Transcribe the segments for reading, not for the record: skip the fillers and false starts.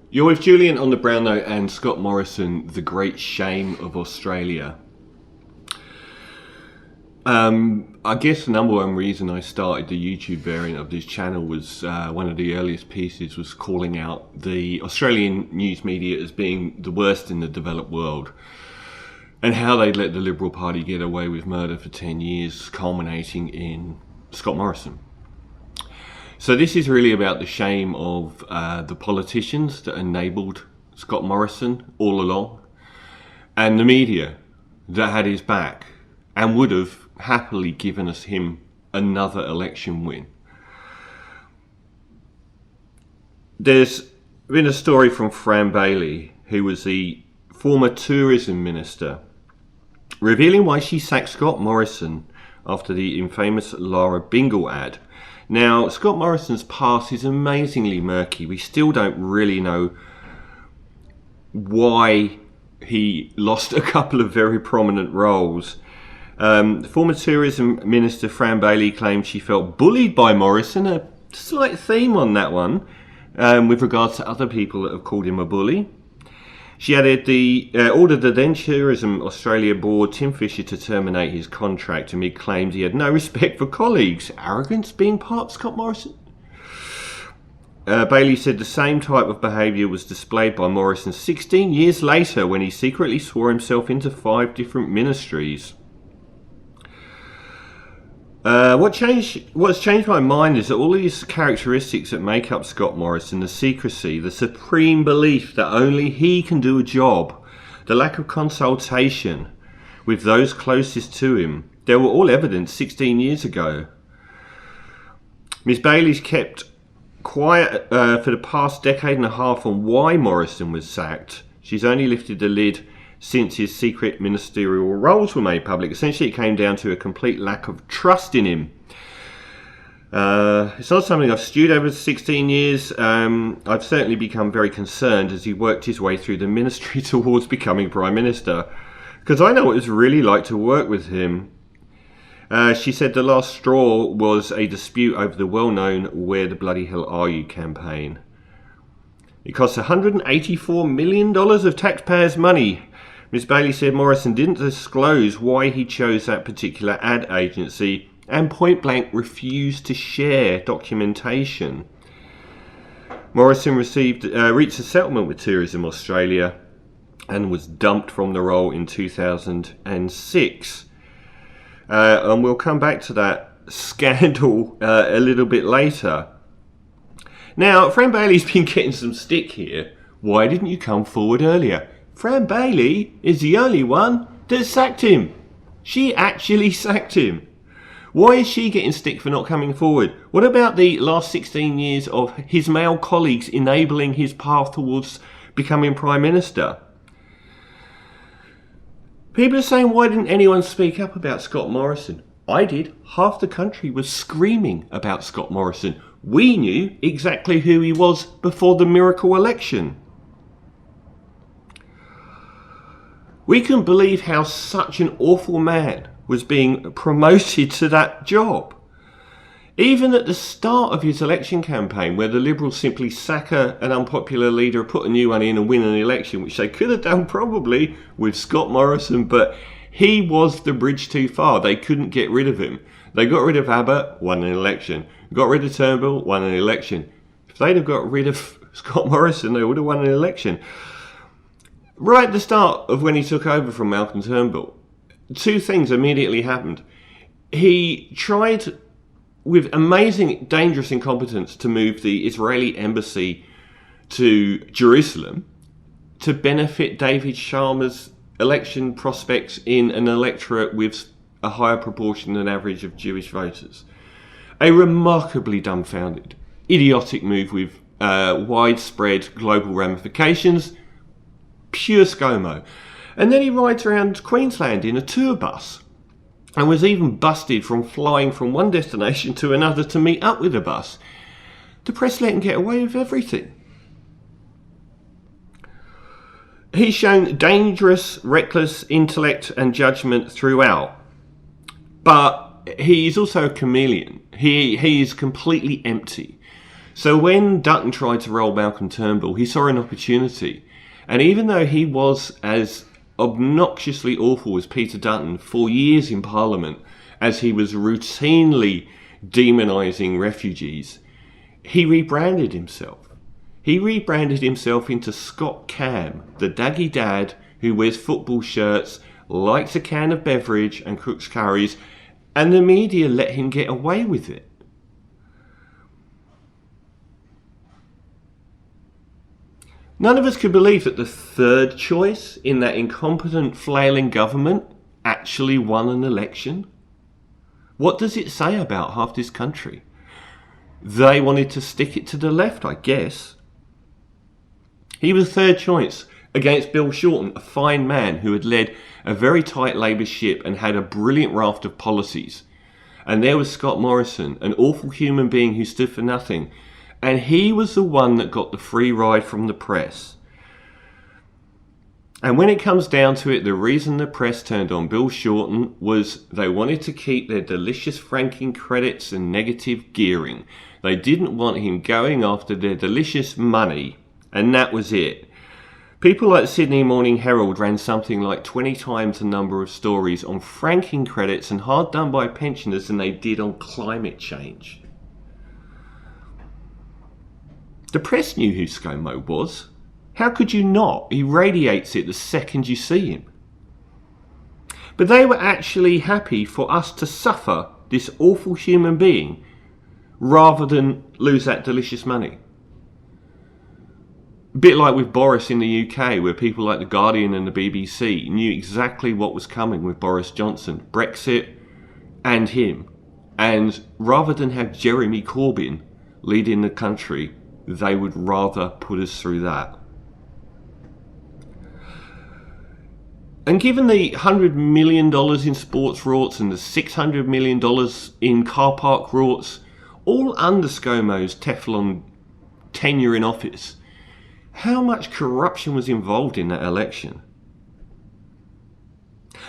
You're with Julian on the Brown Note and Scott Morrison, The Great Shame of Australia. I guess the number one reason I started the YouTube variant of this channel was one of the earliest pieces was calling out the Australian news media as being the worst in the developed world, and how they'd let the Liberal Party get away with murder for 10 years, culminating in Scott Morrison. So this is really about the shame of the politicians that enabled Scott Morrison all along, and the media that had his back and would have happily given him another election win. There's been a story from Fran Bailey, who was the former tourism minister, revealing why she sacked Scott Morrison after the infamous Lara Bingle ad. Now, Scott Morrison's past is amazingly murky. We still don't really know why he lost a couple of very prominent roles. The former tourism minister Fran Bailey claimed she felt bullied by Morrison, a slight theme on that one, with regards to other people that have called him a bully. She added ordered the then Tourism Australia board, Tim Fisher, to terminate his contract amid claims he had no respect for colleagues. Arrogance being part of Scott Morrison? Bailey said the same type of behaviour was displayed by Morrison 16 years later when he secretly swore himself into 5 different ministries. What's changed my mind is that all these characteristics that make up Scott Morrison, the secrecy, the supreme belief that only he can do a job, the lack of consultation with those closest to him, they were all evident 16 years ago. Ms. Bailey's kept quiet for the past decade and a half on why Morrison was sacked. She's only lifted the lid since his secret ministerial roles were made public. Essentially, it came down to a complete lack of trust in him. It's not something I've stewed over 16 years. I've certainly become very concerned as he worked his way through the ministry towards becoming Prime Minister, because I know what it was really like to work with him. She said the last straw was a dispute over the well-known "Where the bloody hell are you" campaign. It cost $184 million of taxpayers' money. Ms. Bailey said Morrison didn't disclose why he chose that particular ad agency and point blank refused to share documentation. Morrison reached a settlement with Tourism Australia and was dumped from the role in 2006. And we'll come back to that scandal a little bit later. Now, Fran Bailey's been getting some stick here. Why didn't you come forward earlier? Fran Bailey is the only one that sacked him. She actually sacked him. Why is she getting stick for not coming forward? What about the last 16 years of his male colleagues enabling his path towards becoming Prime Minister? People are saying, why didn't anyone speak up about Scott Morrison? I did. Half the country was screaming about Scott Morrison. We knew exactly who he was before the miracle election. We couldn't believe how such an awful man was being promoted to that job. Even at the start of his election campaign, where the Liberals simply sack an unpopular leader, put a new one in and win an election, which they could have done probably with Scott Morrison, but he was the bridge too far. They couldn't get rid of him. They got rid of Abbott, won an election. Got rid of Turnbull, won an election. If they'd have got rid of Scott Morrison, they would have won an election. Right at the start of when he took over from Malcolm Turnbull, 2 things immediately happened. He tried with amazing, dangerous incompetence to move the Israeli embassy to Jerusalem to benefit David Sharma's election prospects in an electorate with a higher proportion than average of Jewish voters. A remarkably dumbfounded, idiotic move with widespread global ramifications. Pure ScoMo. And then he rides around Queensland in a tour bus and was even busted from flying from one destination to another to meet up with a bus. The press let him get away with everything. He's shown dangerous, reckless intellect and judgment throughout, but he's also a chameleon. He is completely empty. So when Dutton tried to roll Malcolm Turnbull, he saw an opportunity. And even though he was as obnoxiously awful as Peter Dutton for years in Parliament, as he was routinely demonising refugees, he rebranded himself. He rebranded himself into Scott Cam, the daggy dad who wears football shirts, likes a can of beverage and cooks curries, and the media let him get away with it. None of us could believe that the third choice in that incompetent, flailing government actually won an election. What does it say about half this country? They wanted to stick it to the left, I guess. He was third choice against Bill Shorten, a fine man who had led a very tight Labour ship and had a brilliant raft of policies. And there was Scott Morrison, an awful human being who stood for nothing. And he was the one that got the free ride from the press. And when it comes down to it, the reason the press turned on Bill Shorten was they wanted to keep their delicious franking credits and negative gearing. They didn't want him going after their delicious money, and that was it. People like the Sydney Morning Herald ran something like 20 times the number of stories on franking credits and hard done by pensioners than they did on climate change. The press knew who ScoMo was. How could you not? He radiates it the second you see him. But they were actually happy for us to suffer this awful human being rather than lose that delicious money. A bit like with Boris in the UK, where people like The Guardian and the BBC knew exactly what was coming with Boris Johnson, Brexit and him. And rather than have Jeremy Corbyn leading the country, they would rather put us through that. And given the $100 million in sports rorts and the $600 million in car park rorts, all under ScoMo's Teflon tenure in office, how much corruption was involved in that election?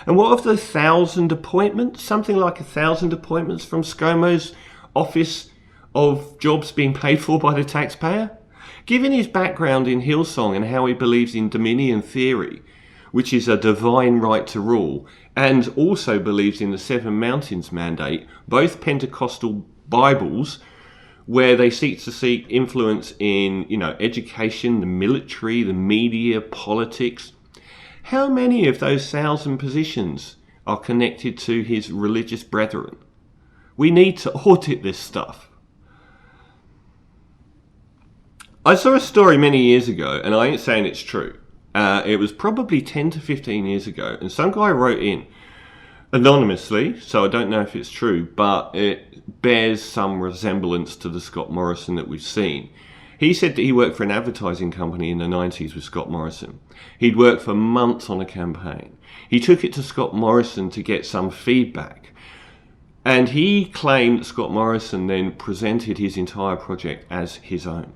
And what of the 1,000 appointments, something like 1,000 appointments from ScoMo's office of jobs being paid for by the taxpayer? Given his background in Hillsong and how he believes in dominion theory, which is a divine right to rule, and also believes in the Seven Mountains mandate, both Pentecostal Bibles, where they seek influence in, education, the military, the media, politics. How many of those 1,000 positions are connected to his religious brethren? We need to audit this stuff. I saw a story many years ago, and I ain't saying it's true. It was probably 10 to 15 years ago, and some guy wrote in anonymously, so I don't know if it's true, but it bears some resemblance to the Scott Morrison that we've seen. He said that he worked for an advertising company in the 90s with Scott Morrison. He'd worked for months on a campaign. He took it to Scott Morrison to get some feedback. And he claimed that Scott Morrison then presented his entire project as his own.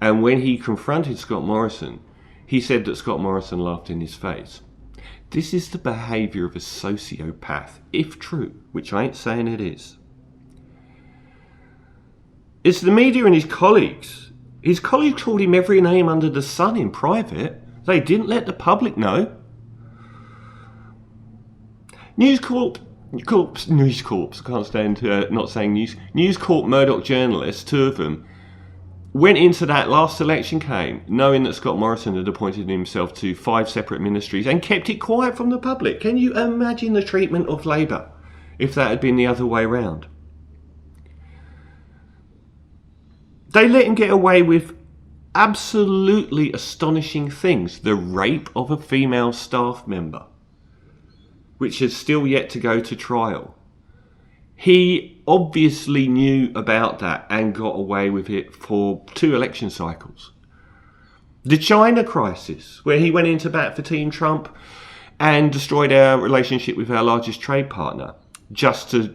And when he confronted Scott Morrison, he said that Scott Morrison laughed in his face. This is the behaviour of a sociopath, if true, which I ain't saying it is. It's the media and his colleagues. His colleagues called him every name under the sun in private. They didn't let the public know. News Corp, I can't stand not saying news. News Corp Murdoch journalists, two of them, went into that last election came knowing that Scott Morrison had appointed himself to 5 separate ministries and kept it quiet from the public. Can you imagine the treatment of Labour if that had been the other way round? They let him get away with absolutely astonishing things. The rape of a female staff member, which has still yet to go to trial. He obviously knew about that and got away with it for 2 election cycles. The China crisis, where he went into bat for Team Trump and destroyed our relationship with our largest trade partner just to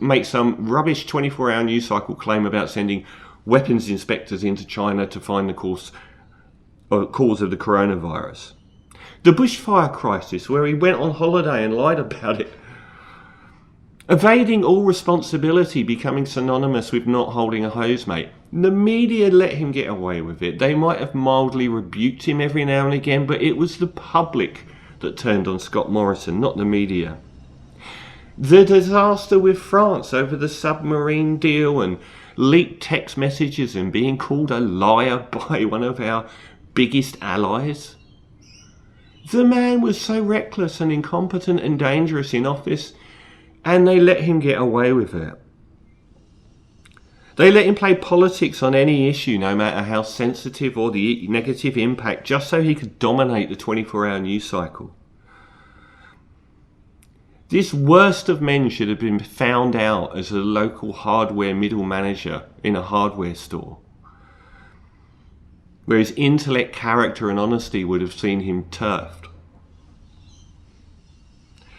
make some rubbish 24-hour news cycle claim about sending weapons inspectors into China to find the cause of the coronavirus. The bushfire crisis, where he went on holiday and lied about it. Evading all responsibility becoming synonymous with not holding a hose mate. The media let him get away with it. They might have mildly rebuked him every now and again, but it was the public that turned on Scott Morrison, not the media. The disaster with France over the submarine deal and leaked text messages and being called a liar by one of our biggest allies. The man was so reckless and incompetent and dangerous in office, and they let him get away with it. They let him play politics on any issue, no matter how sensitive or the negative impact, just so he could dominate the 24-hour news cycle. This worst of men should have been found out as a local hardware middle manager in a hardware store, where his intellect, character and honesty would have seen him turfed.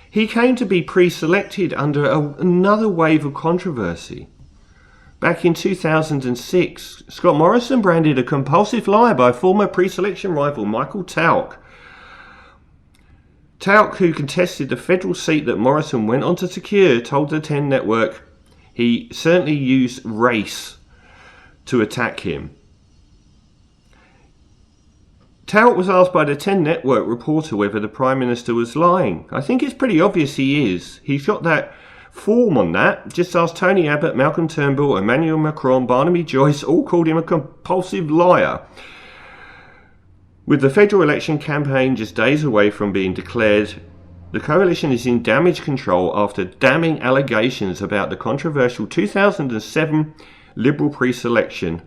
He came to be pre-selected under another wave of controversy. Back in 2006, Scott Morrison branded a compulsive liar by former pre-selection rival Michael Talk. Talk, who contested the federal seat that Morrison went on to secure, told the 10 network he certainly used race to attack him. Talk was asked by the 10 network reporter whether the Prime Minister was lying. I think it's pretty obvious he is. He's got that form on that. Just ask Tony Abbott, Malcolm Turnbull, Emmanuel Macron, Barnaby Joyce, all called him a compulsive liar. With the federal election campaign just days away from being declared, the coalition is in damage control after damning allegations about the controversial 2007 Liberal pre-selection.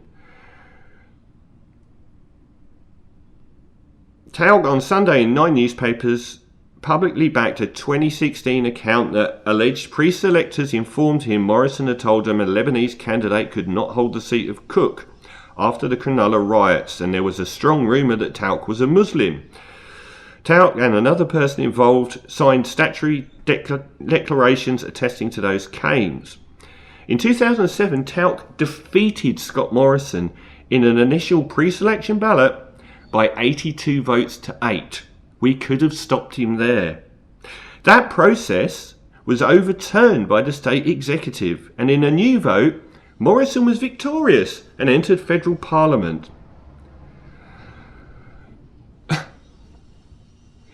Talg on Sunday in 9 newspapers publicly backed a 2016 account that alleged pre-selectors informed him Morrison had told them a Lebanese candidate could not hold the seat of Cook after the Cronulla riots, and there was a strong rumour that Talc was a Muslim. Talc and another person involved signed statutory declarations attesting to those claims. In 2007, Talc defeated Scott Morrison in an initial pre-selection ballot by 82 votes to 8. We could have stopped him there. That process was overturned by the state executive, and in a new vote, Morrison was victorious and entered federal parliament.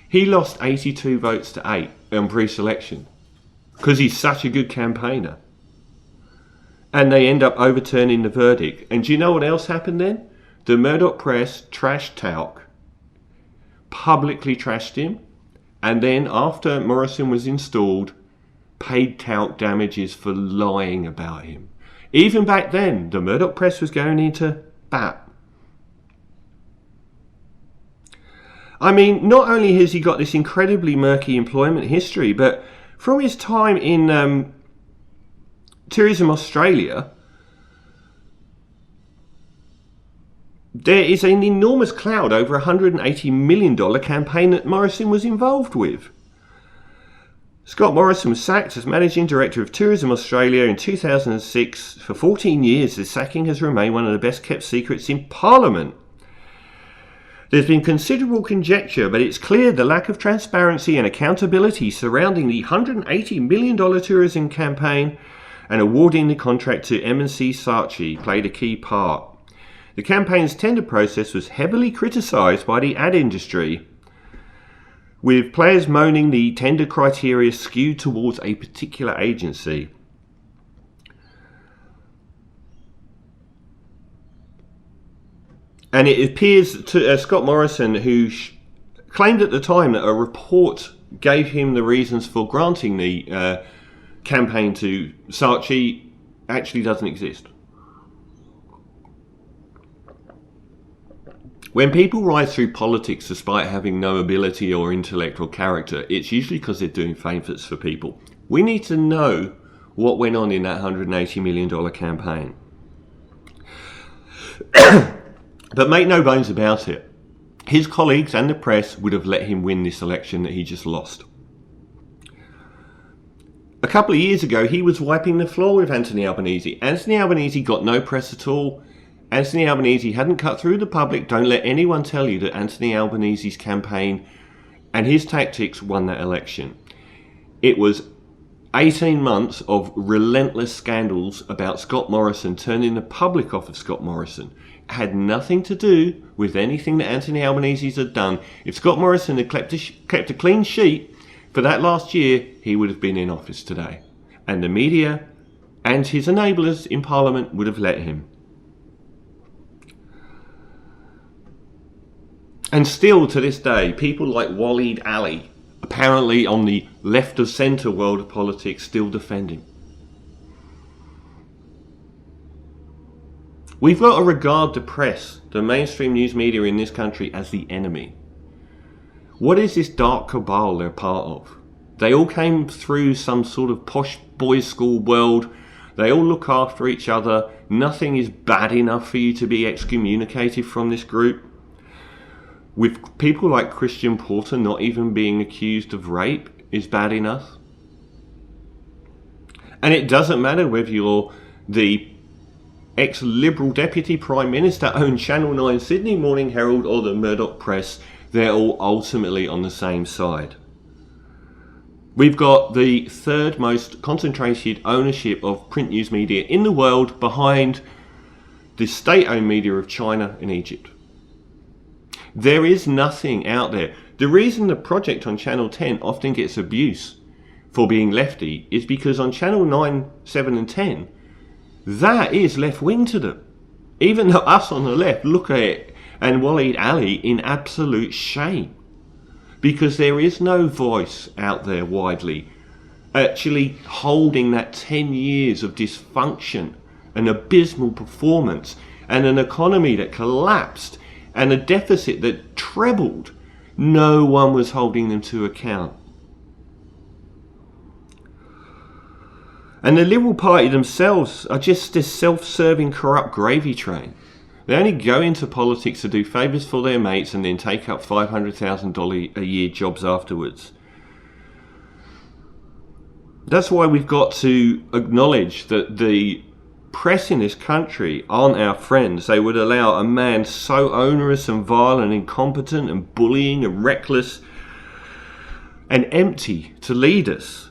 He lost 82 votes to 8 on pre-selection because he's such a good campaigner. And they end up overturning the verdict. And do you know what else happened then? The Murdoch press trashed Talc, publicly trashed him, and then after Morrison was installed, paid Talc damages for lying about him. Even back then, the Murdoch press was going into bat. I mean, not only has he got this incredibly murky employment history, but from his time in Tourism Australia, there is an enormous cloud over a $180 million campaign that Morrison was involved with. Scott Morrison was sacked as Managing Director of Tourism Australia in 2006. For 14 years, the sacking has remained one of the best kept secrets in Parliament. There's been considerable conjecture, but it's clear the lack of transparency and accountability surrounding the $180 million tourism campaign and awarding the contract to M&C Saatchi played a key part. The campaign's tender process was heavily criticised by the ad industry, with players moaning the tender criteria skewed towards a particular agency. And it appears to Scott Morrison, who claimed at the time that a report gave him the reasons for granting the campaign to Saatchi, actually doesn't exist. When people rise through politics despite having no ability or intellect or character, it's usually because they're doing favours for people. We need to know what went on in that $180 million campaign. But make no bones about it, his colleagues and the press would have let him win this election that he just lost. A couple of years ago, he was wiping the floor with Anthony Albanese. Anthony Albanese got no press at all. Anthony Albanese hadn't cut through the public. Don't let anyone tell you that Anthony Albanese's campaign and his tactics won that election. It was 18 months of relentless scandals about Scott Morrison turning the public off of Scott Morrison. It had nothing to do with anything that Anthony Albanese had done. If Scott Morrison had kept a clean sheet for that last year, he would have been in office today. And the media and his enablers in Parliament would have let him. And still to this day, people like Waleed Ali, apparently on the left of centre world of politics, still defend him. We've got to regard the press, the mainstream news media in this country, as the enemy. What is this dark cabal they're part of? They all came through some sort of posh boys' school world. They all look after each other. Nothing is bad enough for you to be excommunicated from this group. With people like Christian Porter not even being accused of rape is bad enough. And it doesn't matter whether you're the ex-Liberal Deputy Prime Minister, owned Channel 9 Sydney Morning Herald or the Murdoch Press, they're all ultimately on the same side. We've got the third most concentrated ownership of print news media in the world, behind the state-owned media of China and Egypt. There is nothing out there. The reason the project on Channel 10 often gets abuse for being lefty is because on Channel 9, 7 and 10, that is left-wing to them. Even though us on the left look at it and Waleed Ali in absolute shame. Because there is no voice out there widely actually holding that 10 years of dysfunction, an abysmal performance, and an economy that collapsed, and a deficit that trebled. No one was holding them to account. And the Liberal Party themselves are just this self-serving, corrupt gravy train. They only go into politics to do favours for their mates and then take up $500,000 a year jobs afterwards. That's why we've got to acknowledge that the press in this country aren't our friends. They would allow a man so onerous and vile and incompetent and bullying and reckless and empty to lead us.